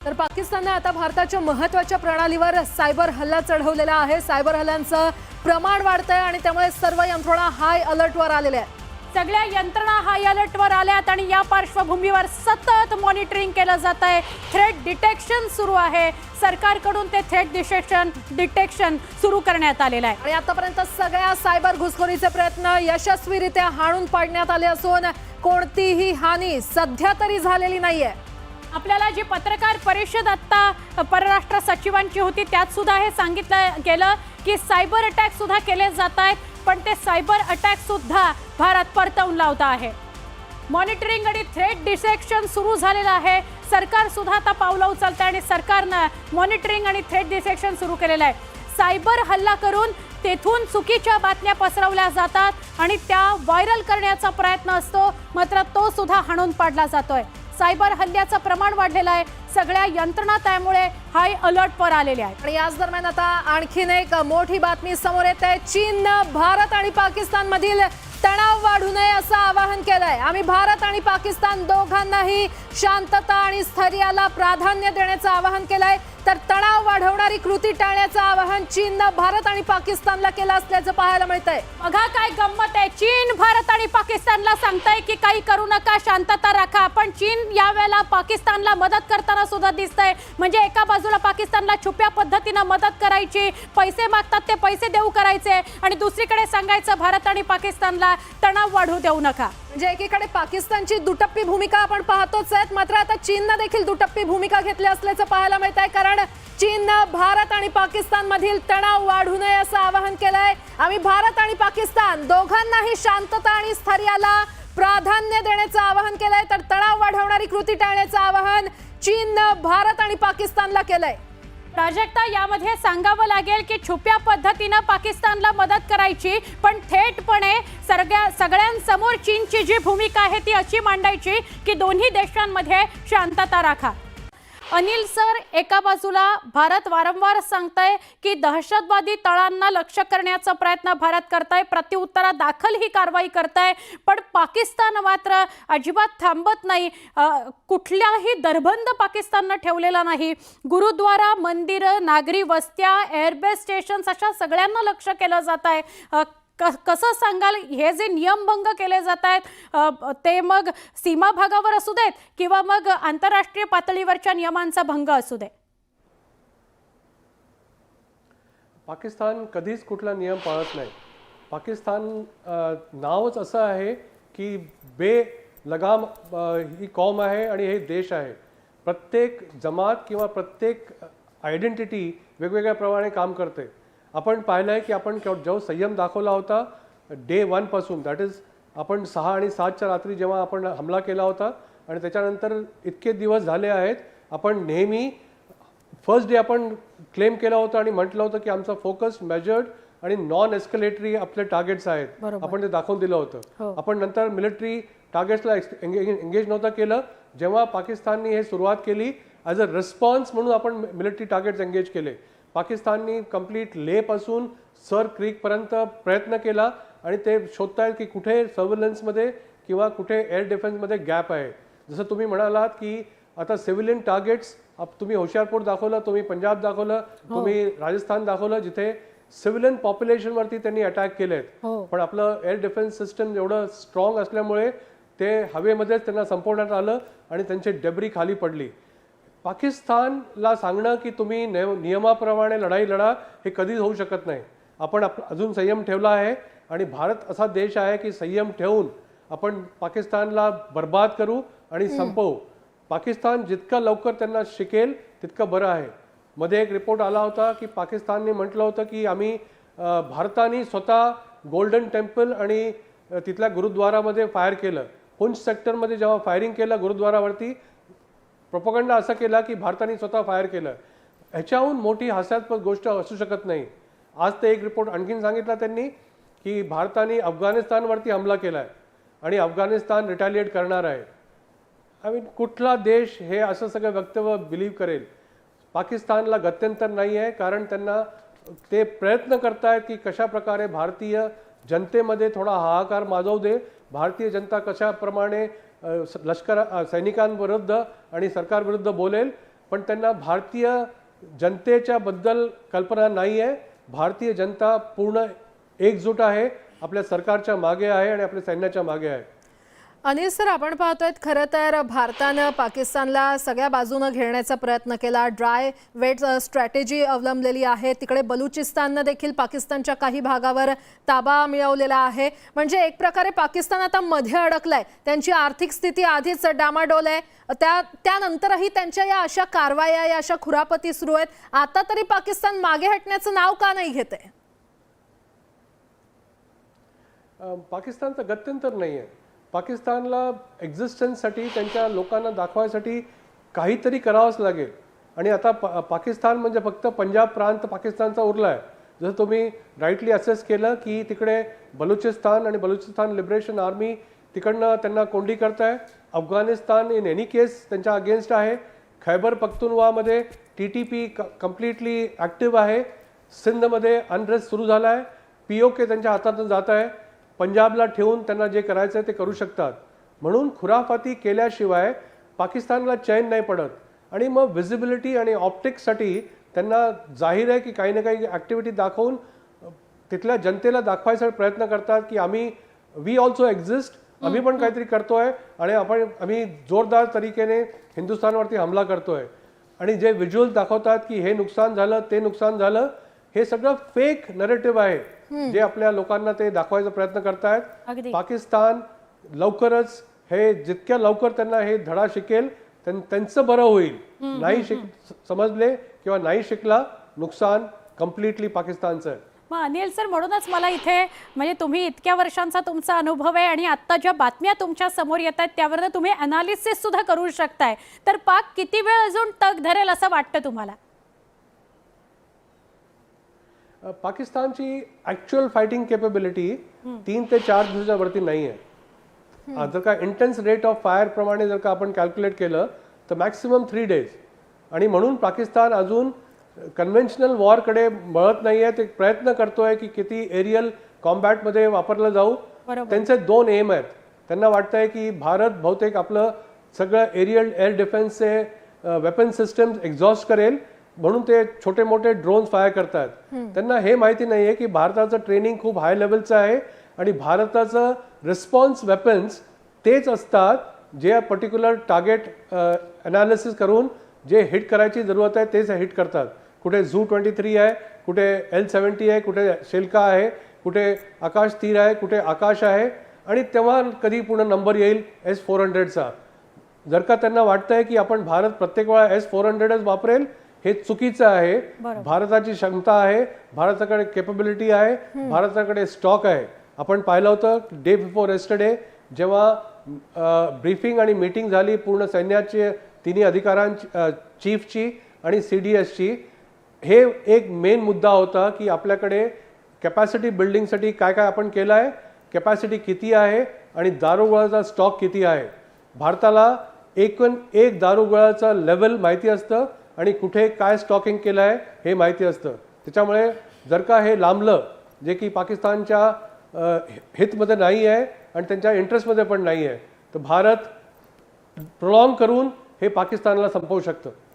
तर पाकिस्तानने आता भारताच्या महत्त्वाच्या प्रणालीवर सायबर हल्ला चढवलेला आहे। सायबर हल्ल्यांचं प्रमाण वाढतंय आणि त्यामुळे सर्व यंत्रणा हाय अलर्टवर आलेल्या आहेत। सगळ्या यंत्रणा हाय अलर्टवर आल्यात आणि या पार्श्वभूमीवर सतत मॉनिटरिंग केलं जात आहे। थ्रेट डिटेक्शन सुरू आहे। सरकारकडून ते थ्रेट डिटेक्शन सुरू करण्यात आलेलं आहे आणि आतापर्यंत सगळ्या सायबर घुसखोरीचे प्रयत्न यशस्वीरित्या हाणून पाडण्यात आले असून कोणतीही हानी सध्या तरी झालेली नाहीये। आपल्याला जी पत्रकार परिषद आता परराष्ट्र सचिवांची होती त्यात सुद्धा हे सांगितलं गेलं की सायबर अटॅक सुद्धा केले जात आहेत, पण ते सायबर अटॅक सुद्धा भारत परतवून लावत आहे। मॉनिटरिंग आणि थ्रेट डिटेक्शन सुरू झालेलं आहे। सरकार सुद्धा आता पावलं उचलते आणि सरकारनं मॉनिटरिंग आणि थ्रेट डिटेक्शन सुरू केलेलं आहे। सायबर हल्ला करून तेथून चुकीच्या बातम्या पसरवल्या जातात आणि त्या व्हायरल करण्याचा प्रयत्न असतो, मात्र तो सुद्धा हाणून पाडला जातोय। सायबर हल्ल्याचं प्रमाण वाढलेलं आहे। सगळ्या यंत्रणा त्यामुळे हाय अलर्टवर आलेल्या आहेत। आणि याच दरम्यान आता आणखीन एक मोठी बातमी समोर येत आहे। चीननं भारत आणि पाकिस्तान मधील तणाव वाढू नये असं आवाहन केलंय। आम्ही भारत आणि पाकिस्तान दोघांनाही शांतता आणि स्थैर्याला प्राधान्य देण्याचं आवाहन केलंय, तर तणाव वाढवणारी कृती टाळण्याचं आवाहन चीननं भारत आणि पाकिस्तानला केलं असल्याचं पाहायला मिळतंय। बघा काय गंमत आहे, चीन भारत आणि पाकिस्तानला सांगताय की काही करू नका, शांतता राखा, पण चीन यावेळेला पाकिस्तानला मदत करताना सुद्धा दिसतंय। म्हणजे एका बाजूला पाकिस्तानला छुप्या पद्धतीने मदत करायची, पैसे मागतात ते पैसे देऊ करायचे, आणि दुसरीकडे सांगायचं भारत आणि पाकिस्तानला तणाव वाढू देऊ नका। म्हणजे एकीकडे पाकिस्तानची दुटप्पी भूमिका आपण पाहतोच आहेत, मात्र आता चीननं देखील दुटप्पी भूमिका घेतली असल्याचं पाहायला मिळत आहे। कारण चीननं भारत आणि पाकिस्तान मधील तणाव वाढू नये असं आवाहन केलंय। आम्ही भारत आणि पाकिस्तान दोघांनाही शांतता आणि स्थैर्याला प्राधान्य देण्याचं आवाहन केलंय, तर तणाव वाढवणारी कृती टाळण्याचं आवाहन चीननं भारत आणि पाकिस्तानला केलंय। प्राजक्ता, यामध्ये सांगावं लागेल की छुप्या पद्धतीने पाकिस्तानला मदत करायची, पण थेटपणे सगळ्यांसमोर चीनची जी भूमिका आहे ती अशी मांडायची की दोन्ही देशांमध्ये शांतता राखा। अनिल सर, एका बाजूला भारत वारंवार सांगताय की दहशतवादी तळांना लक्ष्य करण्याचा प्रयत्न भारत करताय, प्रत्युत्तरा दाखल ही कारवाई करताय, पण पाकिस्तान मात्र अजिबात थांबत नाही। कुठल्याही दरबंद पाकिस्ताननं ठेवलेला नाही। गुरुद्वारा, मंदिरं, नागरी वस्त्या, एअरबेस स्टेशन्स अशा सगळ्यांना लक्ष्य केलं जात आहे। कसं सांगाल, हे जे नियमभंग केले जात आहेत ते मग सीमा भागावर असू देत किंवा मग आंतरराष्ट्रीय पातळीवरच्या नियमांचा भंग असू दे? पाकिस्तान कधीच कुठला नियम पाळत नाही। पाकिस्तान नावच असं आहे की बेलगाम ही कौम आहे आणि हे देश आहे। प्रत्येक जमात किंवा प्रत्येक आयडेंटिटी वेगवेगळ्या प्रमाणे काम करते। आपण पाहिलं आहे की आपण जो संयम दाखवला होता डे 1 पासून, दॅट इज आपण 6 आणि 7च्या रात्री जेव्हा आपण हमला केला होता आणि त्याच्यानंतर इतके दिवस झाले आहेत, आपण नेहमी फर्स्ट डे आपण क्लेम केला होता आणि म्हटलं होतं की आमचा फोकस मेजर्ड आणि नॉन एस्केलेटरी आपले टार्गेट्स आहेत, आपण ते दाखवून दिलं होतं। आपण नंतर मिलिटरी टार्गेट्सला एंगेज नव्हतं केलं। जेव्हा पाकिस्तानने हे सुरुवात केली ॲज अ रिस्पॉन्स म्हणून आपण मिलिटरी टार्गेट्स एंगेज केले। पाकिस्ताननी कंप्लीट लेपासून सर क्रीकपर्यंत प्रयत्न केला आणि ते शोधतायत की कुठे सर्व्हिलन्समध्ये किंवा कुठे एअर डिफेन्समध्ये गॅप आहे। जसं तुम्ही म्हणालात की आता सिव्हिलियन टार्गेट्स तुम्ही होशियारपूर दाखवलं, तुम्ही पंजाब दाखवलं, तुम्ही राजस्थान दाखवलं, जिथे सिव्हिलियन पॉप्युलेशनवरती त्यांनी अटॅक केलेत, पण आपलं एअर डिफेन्स सिस्टम एवढं स्ट्रॉंग असल्यामुळे ते हवेमध्येच त्यांना संपवण्यात आलं आणि त्यांची डेब्री खाली पडली। पाकिस्तानला सांगणं की तुम्ही नियमाप्रमाणे लढाई लढा हे कधीच होऊ शकत नाही। आपण अजून संयम ठेवला आहे आणि भारत असा देश आहे की संयम ठेवून आपण पाकिस्तानला बर्बाद करू आणि संपवू। पाकिस्तान जितका लवकर त्यांना शिकेल तितकं बरं आहे। मध्ये एक रिपोर्ट आला होता की पाकिस्तानने म्हटलं होतं की आम्ही भारताने स्वतः गोल्डन टेम्पल आणि तिथल्या गुरुद्वारामध्ये फायर केलं। पुंछ सेक्टरमध्ये जेव्हा फायरिंग केलं गुरुद्वारावरती, प्रोपगंडा असं केला की भारताने स्वतः फायर केलं। ह्याच्याहून मोठी हास्यास्पद गोष्ट असू शकत नाही। आज ते एक रिपोर्ट आणखीन सांगितला त्यांनी की भारताने अफगाणिस्तानवरती हमला केला आहे आणि अफगाणिस्तान रिटॅलिएट करणार आहे। आय मीन कुठला देश हे असं सगळं वक्तव्य बिलीव्ह करेल? पाकिस्तानला गत्यंतर नाही आहे, कारण त्यांना ते प्रयत्न करतायत की कशा प्रकारे भारतीय जनतेमध्ये थोडा हाहाकार माजवू दे, भारतीय जनता कशाप्रमाणे लष्कर सैनिकांविरुद्ध आणि सरकारविरुद्ध बोलेल पण त्यांना भारतीय जनतेच्या बद्दल कल्पना नाही आहे. भारतीय जनता पूर्ण एकजूट आहे, आपल्या सरकारच्या मागे आहे आणि आपल्या सैन्याच्या मागे आहे. अनिल सर, आपण पाहतोय खरं तर भारतानं पाकिस्तानला सगळ्या बाजूनं घेरण्याचा प्रयत्न केला. ड्राय वेट स्ट्रॅटेजी अवलंबलेली आहे. तिकडे बलुचिस्ताननं देखील पाकिस्तानच्या काही भागावर ताबा मिळवलेला आहे. म्हणजे एक प्रकारे पाकिस्तान आता मध्ये अडकलाय. त्यांची आर्थिक स्थिती आधीच डामाडोल आहे. त्यानंतरही त्यांच्या या अशा कारवाया, या अशा खुरापती सुरू आहेत. आता तरी पाकिस्तान मागे हटण्याचं नाव का नाही घेत आहे? पाकिस्तानचं गत्यंतर नाही आहे. पाकिस्तानला एक्झिस्टन्ससाठी, त्यांच्या लोकांना दाखवायसाठी काहीतरी करावंच लागेल. आणि आता पाकिस्तान म्हणजे फक्त पंजाब प्रांत पाकिस्तानचा उरला आहे. जसं तुम्ही राईटली असेस केलं की तिकडे बलुचिस्तान आणि बलुचिस्तान लिबरेशन आर्मी तिकडनं त्यांना कोंडी करताय. अफगाणिस्तान इन एनी केस त्यांच्या अगेन्स्ट आहे. खैबर पख्तूनवामध्ये TTP कम्प्लिटली ॲक्टिव्ह आहे. सिंधमध्ये अनरेस्ट सुरू झाला आहे. POK त्यांच्या हातातून जात आहे. पंजाबला ठेवून त्यांना जे करायचं आहे ते करू शकतात. म्हणून खुराफाती केल्याशिवाय पाकिस्तानला चैन नाही पडत. आणि मग व्हिजिबिलिटी आणि ऑप्टिक्ससाठी त्यांना जाहीर आहे की काही ना काही ॲक्टिव्हिटी दाखवून तिथल्या जनतेला दाखवायचा प्रयत्न करतात की वी ऑल्सो एक्झिस्ट, आम्ही पण काहीतरी करतोय आणि आम्ही जोरदार तरीकेने हिंदुस्थानवरती हमला करतोय. आणि जे व्हिज्युअल दाखवतात की हे नुकसान झालं, ते नुकसान झालं, हे सगळं फेक नरेटिव्ह आहे जे आपल्या लोकांना ते दाखवायचा प्रयत्न करतायत. पाकिस्तान लवकरच हे जितक्या लवकर त्यांना हे धडा शिकेल त्यांचं बरं होईल. नाही समजले किंवा नाही शिकला, नुकसान कम्प्लिटली पाकिस्तानचं आहे. मग अनिल सर, म्हणूनच मला इथे म्हणजे तुम्ही इतक्या वर्षांचा तुमचा अनुभव आहे आणि आता ज्या बातम्या तुमच्या समोर येत आहेत त्यावरनं तुम्ही अनालिसिस सुद्धा करू शकताय. तर पाक किती वेळ अजून तग धरेल असं वाटतं तुम्हाला? पाकिस्तानची ॲक्च्युअल फायटिंग केपेबिलिटी 3 ते 4 दिवसावरती नाही आहे. जर का इंटेन्स रेट ऑफ फायर प्रमाणे जर का आपण कॅल्क्युलेट केलं तर मॅक्सिमम 3 डेज. आणि म्हणून पाकिस्तान अजून कन्व्हेन्शनल वॉरकडे वळत नाही आहे. ते प्रयत्न करतोय की किती एरियल कॉम्बॅटमध्ये वापरलं जाऊ. त्यांचे 2 एम आहेत. त्यांना वाटतंय की भारत बहुतेक आपलं सगळं एरियल एअर डिफेन्सचे वेपन सिस्टम्स एक्झॉस्ट करेल, म्हणून ते छोटे मोठे ड्रोन फायर करतात. त्यांना हे माहिती नाही आहे की भारताचं ट्रेनिंग खूप हाय लेवलचं आहे आणि भारताचं रिस्पॉन्स वेपन्स तेच असतात जे पर्टिक्युलर टार्गेट अनालिसिस करून जे हिट करायची जरूरत आहे तेच हिट करतात. कुठे ZU-23 आहे, कुठे L-70 आहे, कुठे शेल्का आहे, कुठे आकाश तीर आहे, कुठे आकाश आहे. आणि तेव्हा कधी पूर्ण नंबर येईल S-400चा. जर का त्यांना वाटतंय की आपण भारत प्रत्येक वेळा S-400च वापरेल, हे चुकीचं आहे. भारताची क्षमता आहे, भारताकडे केपेबिलिटी आहे, भारताकडे स्टॉक आहे. आपण पाहिलं होतं डे बिफोर येस्टरडे जेव्हा ब्रीफिंग आणि मीटिंग झाली पूर्ण सैन्याचे तिन्ही अधिकाऱ्यांची, चीफची आणि CDSची, हे एक मेन मुद्दा होता की आपल्याकडे कॅपॅसिटी बिल्डिंगसाठी काय काय आपण केलं आहे, कॅपॅसिटी किती आहे आणि दारुगोळाचा स्टॉक किती आहे. भारताला एक दारुगोळाचा लेवल माहिती असतं आणि कुठे काय स्टॉकिंग केलं आहे हे माहिती असतं. त्याच्यामुळे जर का हे लांबलं, जे की पाकिस्तानच्या हितमध्ये नाही आहे आणि त्यांच्या इंटरेस्टमध्ये पण नाही आहे, तर भारत प्रोलॉंग करून हे पाकिस्तानला संपवू शकतं.